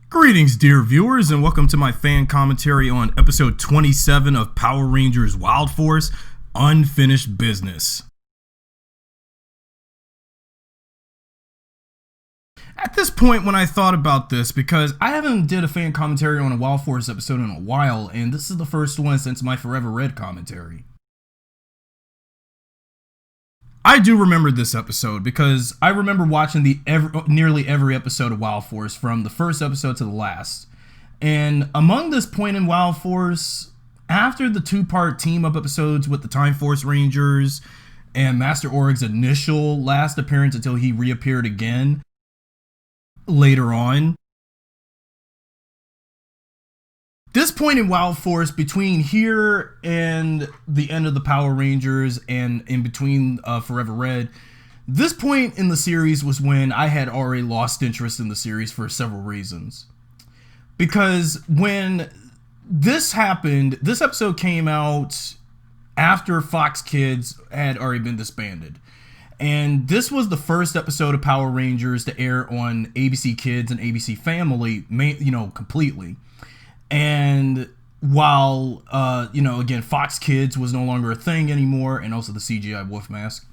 Greetings, dear viewers, and welcome to my fan commentary on episode 27 of Power Rangers Wild Force Unfinished Business. At this point, when I thought about this, because I haven't did a fan commentary on a Wild Force episode in a while, and this is the first one since my Forever Red commentary. I do remember this episode because I remember watching nearly every episode of Wild Force from the first episode to the last. And among this point in Wild Force, after the two-part team-up episodes with the Time Force Rangers and Master Org's initial last appearance until he reappeared again later on, this point in Wild Force, between here and the end of the Power Rangers and in between Forever Red, this point in the series was when I had already lost interest in the series for several reasons. Because when this happened, this episode came out after Fox Kids had already been disbanded. And this was the first episode of Power Rangers to air on ABC Kids and ABC Family, completely. And while, again, Fox Kids was no longer a thing anymore, and also the CGI wolf mask.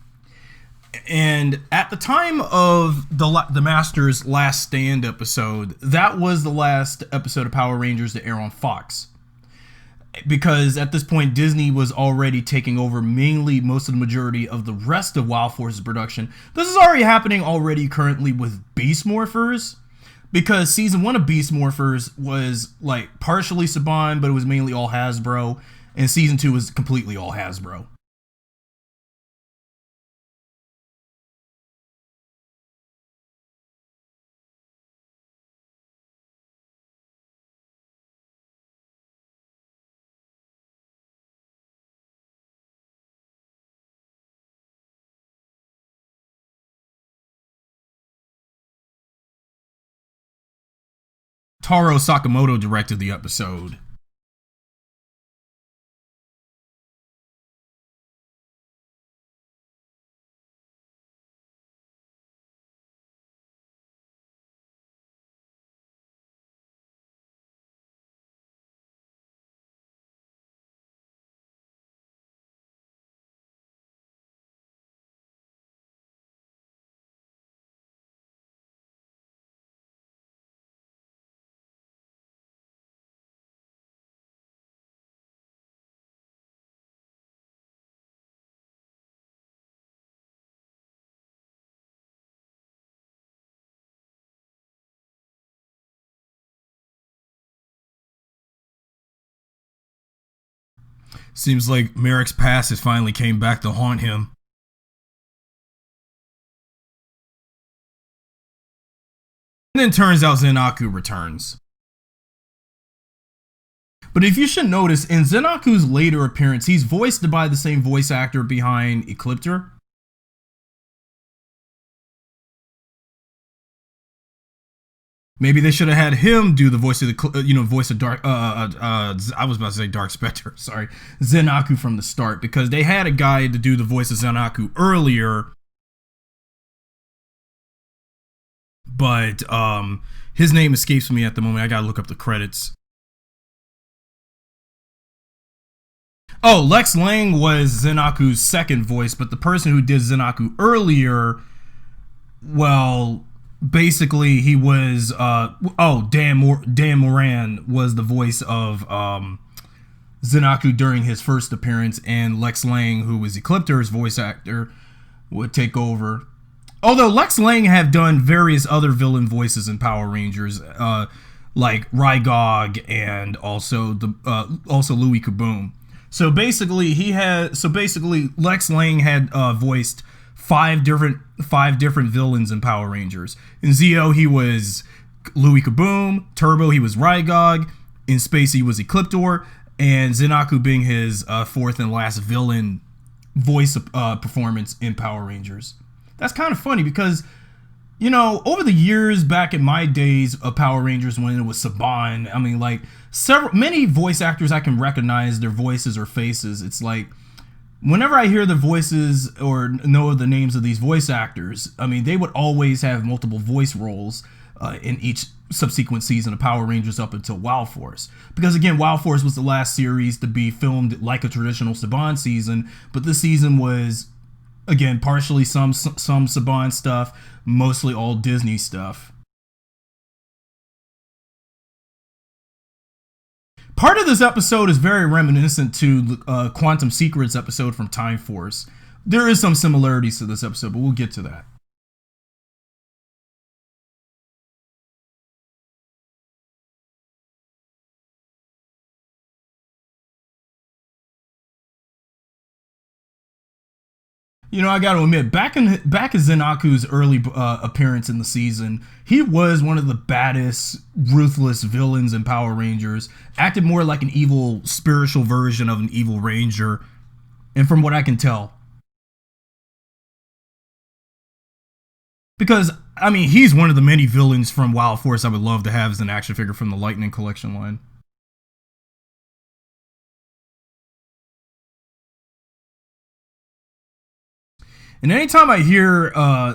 And at the time of the Master's Last Stand episode, that was the last episode of Power Rangers to air on Fox. Because at this point, Disney was already taking over mainly most of the majority of the rest of Wild Force's production. This is already happening currently with Beast Morphers. Because season 1 of Beast Morphers was like partially Saban, but it was mainly all Hasbro. And season 2 was completely all Hasbro. Taro Sakamoto directed the episode. Seems like Merrick's past has finally came back to haunt him. And then turns out Zen-Aku returns. But if you should notice, in Zen-Aku's later appearance, he's voiced by the same voice actor behind Ecliptor. Maybe they should have had him do the voice of Dark. I was about to say Dark Spectre. Sorry, Zen-Aku from the start, because they had a guy to do the voice of Zen-Aku earlier, but his name escapes me at the moment. I gotta look up the credits. Oh, Lex Lang was Zen-Aku's second voice, but the person who did Zen-Aku earlier, well, basically, he was, Dan Moran was the voice of Zen-Aku during his first appearance, and Lex Lang, who was Ecliptor's voice actor, would take over. Although Lex Lang have done various other villain voices in Power Rangers, like Rygog and also Louis Kaboom. So basically, Lex Lang had voiced five different villains in Power Rangers. In Zeo, he was Louis Kaboom. Turbo, he was Rygog. In Space, he was Ecliptor. And Zen-Aku being his fourth and last villain voice performance in Power Rangers. That's kind of funny because, over the years back in my days of Power Rangers when it was Saban, I mean, like, many voice actors I can recognize their voices or faces. It's like, whenever I hear the voices or know the names of these voice actors, I mean, they would always have multiple voice roles. in each subsequent season of Power Rangers up until Wild Force. Because again, Wild Force was the last series to be filmed like a traditional Saban season, but this season was, again, partially some Saban stuff, mostly all Disney stuff. Part of this episode is very reminiscent to the Quantum Secrets episode from Time Force. There is some similarities to this episode, but we'll get to that. You know, I got to admit, back in Zen-Aku's early appearance in the season, he was one of the baddest, ruthless villains in Power Rangers. Acted more like an evil, spiritual version of an evil ranger. And from what I can tell, because I mean, he's one of the many villains from Wild Force I would love to have as an action figure from the Lightning Collection line. And anytime I hear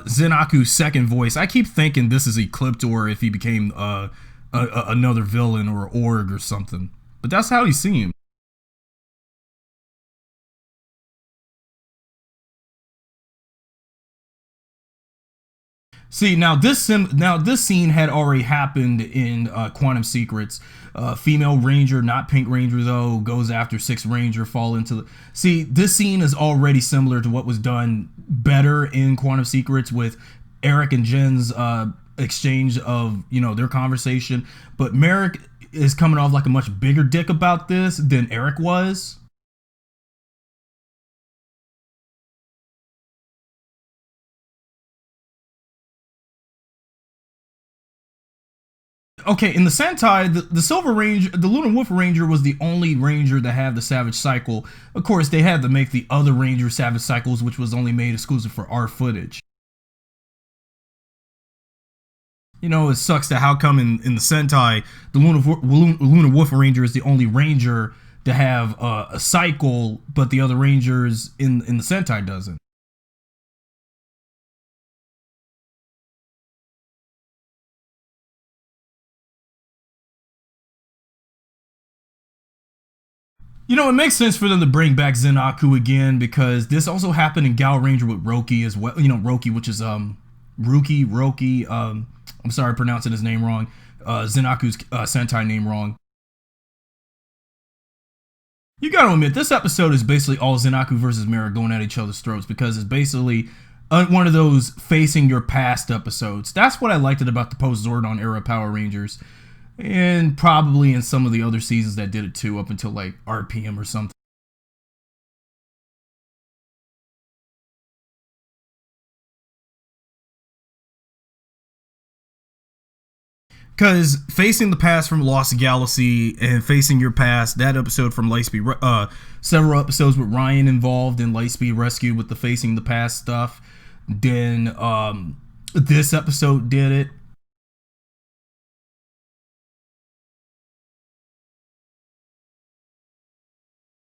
Zen-Aku's second voice, I keep thinking this is Ecliptor if he became another villain or Org or something. But that's how he seemed. See, now this scene had already happened in Quantum Secrets. Female Ranger, not Pink Ranger though, goes after Sixth Ranger, fall into the... See, this scene is already similar to what was done better in Quantum Secrets with Eric and Jen's exchange of, you know, their conversation. But Merrick is coming off like a much bigger dick about this than Eric was. Okay, in the Sentai, the Silver Ranger, the Lunar Wolf Ranger was the only Ranger to have the Savage Cycle. Of course, they had to make the other Ranger Savage Cycles, which was only made exclusive for our footage. You know, it sucks that how come in the Sentai, the Lunar Wolf Ranger is the only Ranger to have a cycle, but the other Rangers in the Sentai doesn't. You know, it makes sense for them to bring back Zen-Aku again because this also happened in Gal Ranger with Roki as well. You know, Roki, which is Roki. I'm sorry, pronouncing his name wrong. Zen-Aku's Sentai name wrong. You gotta admit, this episode is basically all Zen-Aku versus Merrick going at each other's throats because it's basically one of those facing your past episodes. That's what I liked about the post-Zordon era Power Rangers. And probably in some of the other seasons that did it too, up until like RPM or something. Because facing the past from Lost Galaxy and facing your past, that episode from Lightspeed, several episodes with Ryan involved in Lightspeed Rescue with the facing the past stuff. Then this episode did it.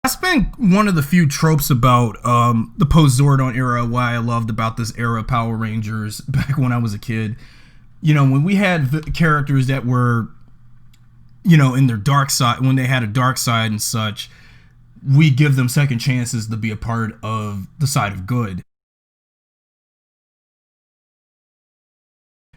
That's been one of the few tropes about the post-Zordon era, why I loved about this era of Power Rangers back when I was a kid. You know, when we had characters that were, you know, in their dark side, when they had a dark side and such, we give them second chances to be a part of the side of good.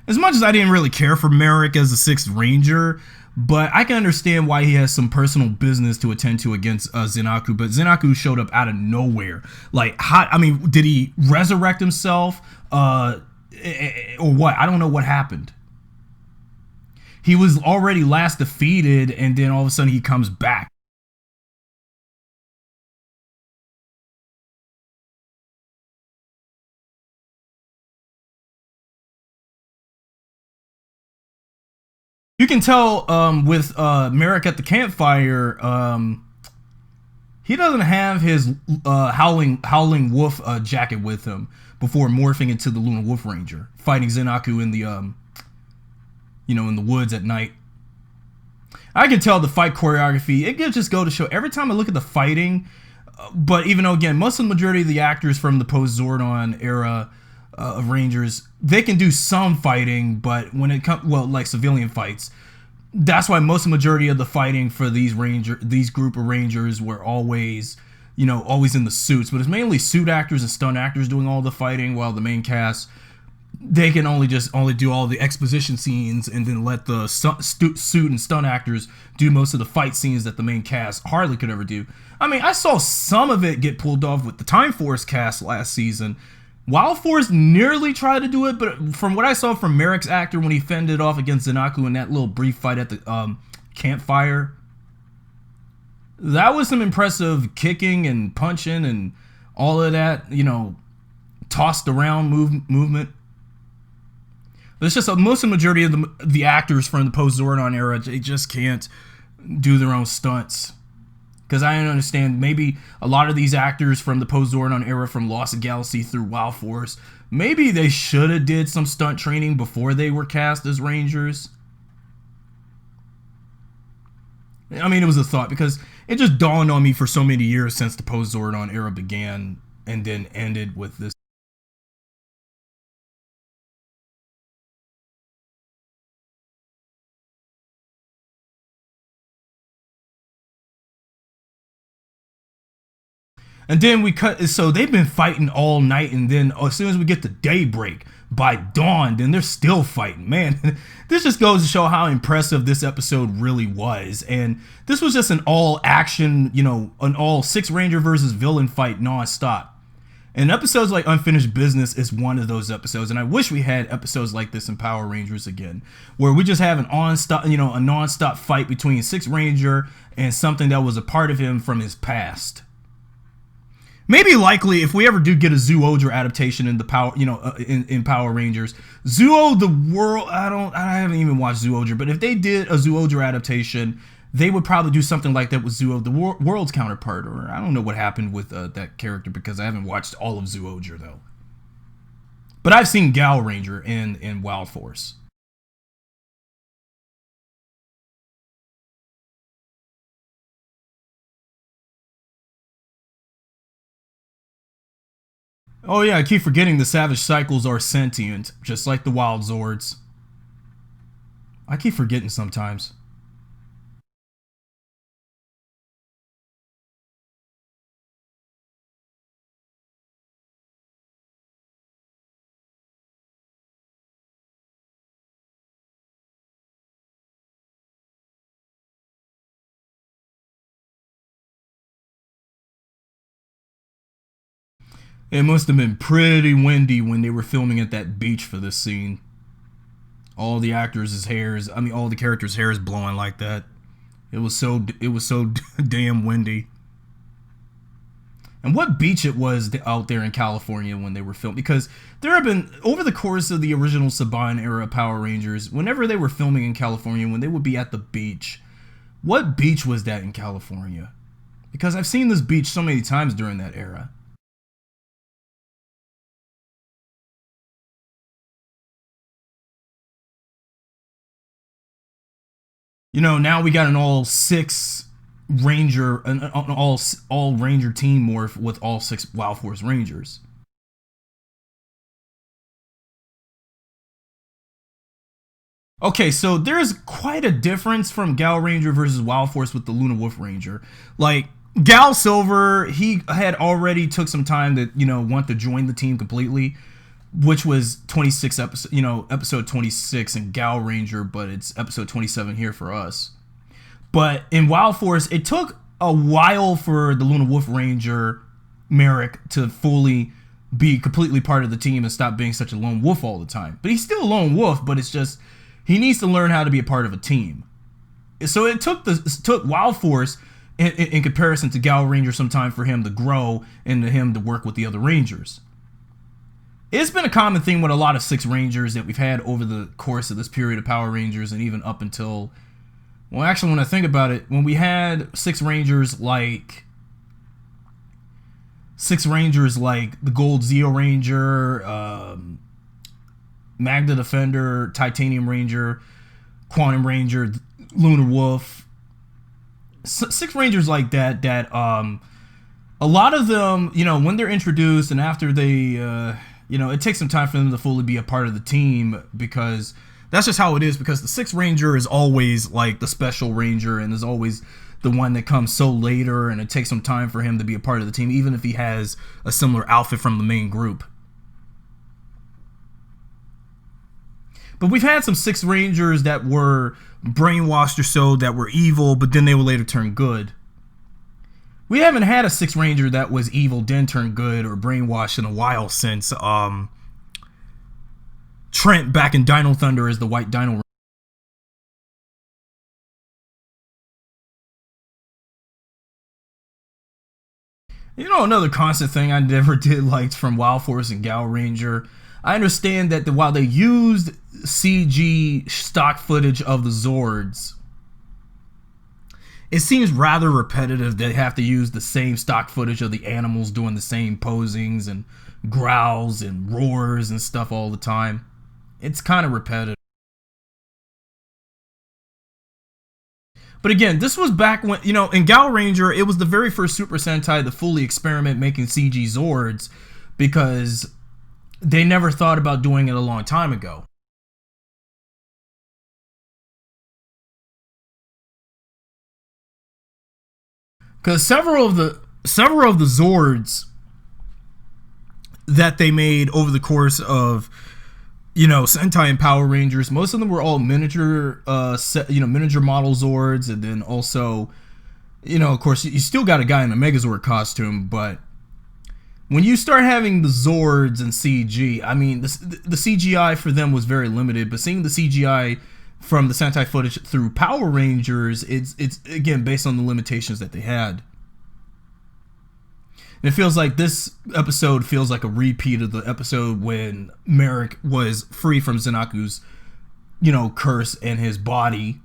As much as I didn't really care for Merrick as the Sixth Ranger, but I can understand why he has some personal business to attend to against Zen-Aku. But Zen-Aku showed up out of nowhere. Like, I mean, did he resurrect himself? Or what? I don't know what happened. He was already last defeated, and then all of a sudden he comes back. You can tell with Merrick at the campfire, he doesn't have his howling wolf jacket with him before morphing into the Lunar Wolf Ranger, fighting Zen-Aku in the you know, in the woods at night. I can tell the fight choreography. It could just go to show every time I look at the fighting. But even though again, most of the majority of the actors from the post Zordon era of Rangers, they can do some fighting, but when it comes, well, like civilian fights, that's why most of the majority of the fighting for these group of Rangers were always, always in the suits. But it's mainly suit actors and stunt actors doing all the fighting, while the main cast, they can only do all the exposition scenes and then let the suit and stunt actors do most of the fight scenes that the main cast hardly could ever do. I mean, I saw some of it get pulled off with the Time Force cast last season. Wild Force nearly tried to do it, but from what I saw from Merrick's actor when he fended off against Zen-Aku in that little brief fight at the campfire, that was some impressive kicking and punching and all of that, tossed around movement. It's just most of the majority of the actors from the post-Zordon era, they just can't do their own stunts. Because I understand maybe a lot of these actors from the post-Zordon era, from Lost Galaxy through Wild Force, maybe they should have did some stunt training before they were cast as Rangers. I mean, it was a thought, because it just dawned on me for so many years since the post-Zordon era began and then ended with this. And then we cut, so they've been fighting all night, and then as soon as we get to daybreak, by dawn, then they're still fighting. Man, this just goes to show how impressive this episode really was. And this was just an all action, an all six Ranger versus villain fight nonstop. And episodes like Unfinished Business is one of those episodes, and I wish we had episodes like this in Power Rangers again, where we just have a nonstop fight between Six Ranger and something that was a part of him from his past. Maybe likely if we ever do get a Zyuohger adaptation in the Power, in Power Rangers, Zyuoh the World. I haven't even watched Zyuohger, but if they did a Zyuohger adaptation, they would probably do something like that with Zyuoh the World's counterpart. Or I don't know what happened with that character, because I haven't watched all of Zyuohger though. But I've seen Gal Ranger in Wild Force. Oh yeah, I keep forgetting the Savage Cycles are sentient, just like the Wild Zords. I keep forgetting sometimes. It must have been pretty windy when they were filming at that beach for this scene. All the actors' all the characters' hair is blowing like that. It was so damn windy. And what beach it was out there in California when they were filming, because there have been, over the course of the original Saban era Power Rangers, whenever they were filming in California, when they would be at the beach, what beach was that in California? Because I've seen this beach so many times during that era. Now we got an all six Ranger, an all Ranger team morph with all six Wild Force Rangers. Okay, so there's quite a difference from Gal Ranger versus Wild Force with the Luna Wolf Ranger. Like, Gal Silver, he had already took some time to, want to join the team completely, which was 26 episode 26 in Gal Ranger, but it's episode 27 here for us. But in Wild Force, it took a while for the Luna Wolf Ranger, Merrick, to fully be completely part of the team and stop being such a lone wolf all the time. But he's still a lone wolf, but it's just, he needs to learn how to be a part of a team. So it took Wild Force, in comparison to Gal Ranger, some time for him to grow and to him to work with the other Rangers. It's been a common thing with a lot of Six Rangers that we've had over the course of this period of Power Rangers, and even up until, well, actually, when I think about it, when we had Six Rangers like the Gold Zeo Ranger, Magda Defender, Titanium Ranger, Quantum Ranger, Lunar Wolf, Six Rangers like that, a lot of them, when they're introduced and after they you know, it takes some time for them to fully be a part of the team, because that's just how it is, because the Sixth Ranger is always like the special ranger and is always the one that comes so later, and it takes some time for him to be a part of the team, even if he has a similar outfit from the main group. But we've had some Sixth Rangers that were brainwashed or so, that were evil, but then they would later turn good. We haven't had a Sixth Ranger that was evil, then turned good, or brainwashed in a while since Trent back in Dino Thunder as the White Dino. You know, another constant thing I never did like from Wild Force and Gal Ranger, I understand that while they used CG stock footage of the Zords, it seems rather repetitive. They have to use the same stock footage of the animals doing the same posings and growls and roars and stuff all the time. It's kind of repetitive. But again, this was back when, you know, in Gal Ranger, it was the very first Super Sentai to fully experiment making CG Zords, because they never thought about doing it a long time ago. Because several of the Zords that they made over the course of, you know, Sentai and Power Rangers, most of them were all miniature, miniature model Zords, and then also, you know, of course, you still got a guy in a Megazord costume, but when you start having the Zords and CG, I mean, the CGI for them was very limited, but seeing the CGI from the Sentai footage through Power Rangers, it's again based on the limitations that they had. And it feels like this episode feels like a repeat of the episode when Merrick was free from Zen-Aku's, you know, curse and his body.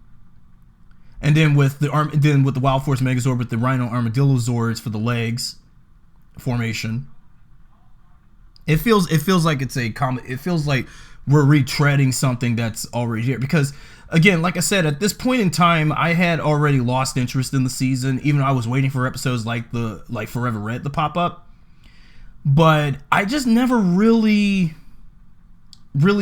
And then with the Wild Force Megazord with the Rhino Armadillo Zords for the legs formation. It feels like it's a common. It feels like we're retreading something that's already here, because again, like I said, at this point in time, I had already lost interest in the season, even though I was waiting for episodes like Forever Red to pop up. But I just never really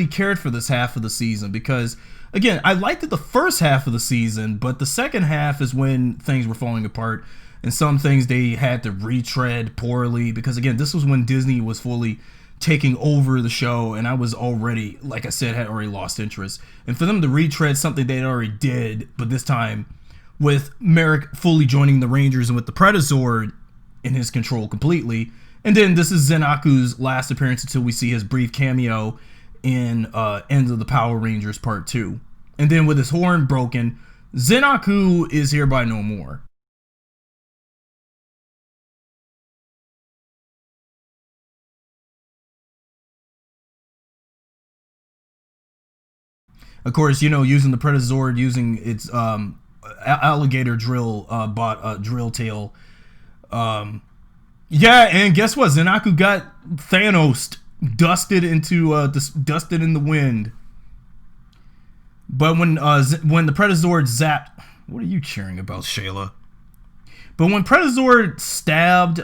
cared for this half of the season, because again, I liked it the first half of the season, but the second half is when things were falling apart, and some things they had to retread poorly, because again, this was when Disney was fully taking over the show, and I was already, like I said, had already lost interest. And for them to retread something they already did, but this time with Merrick fully joining the Rangers and with the Pretazord in his control completely, and then this is Zen-Aku's last appearance until we see his brief cameo in End of the Power Rangers Part 2. And then with his horn broken, Zen-Aku is hereby no more. Of course, you know, using the Pretazord, using its alligator drill drill tail. Yeah, and guess what? Zen-Aku got Thanos dusted in the wind. But when the Pretazord zapped, what are you cheering about, Shayla? But when Pretazord stabbed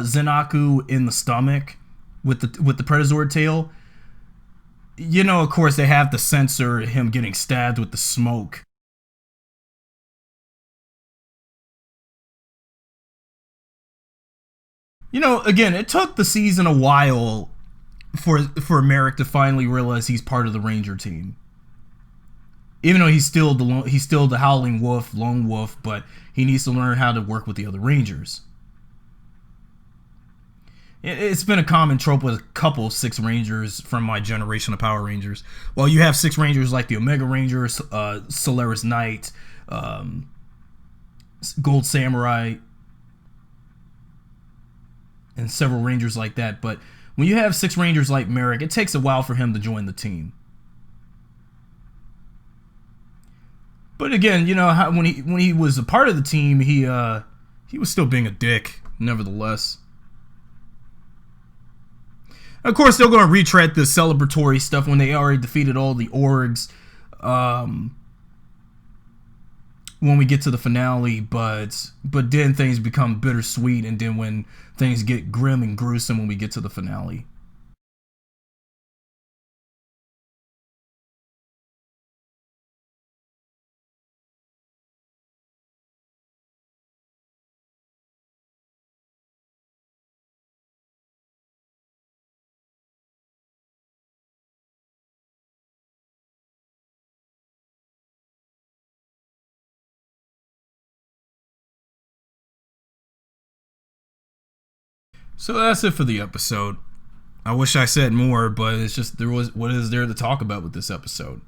Zen-Aku in the stomach with the Pretazord tail, you know, of course, they have to censor him getting stabbed with the smoke. You know, again, it took the season a while for Merrick to finally realize he's part of the Ranger team. Even though he's still the Howling Wolf, Lone Wolf, but he needs to learn how to work with the other Rangers. It's been a common trope with a couple of Six Rangers from my generation of Power Rangers. Well, you have Six Rangers like the Omega Rangers, Solaris Knight, Gold Samurai, and several Rangers like that. But when you have Six Rangers like Merrick, it takes a while for him to join the team. But again, you know, when he was a part of the team, he was still being a dick, nevertheless. Of course, they're going to retread the celebratory stuff when they already defeated all the orgs when we get to the finale, but then things become bittersweet, and then when things get grim and gruesome when we get to the finale. So that's it for the episode. I wish I said more, but it's just what is there to talk about with this episode?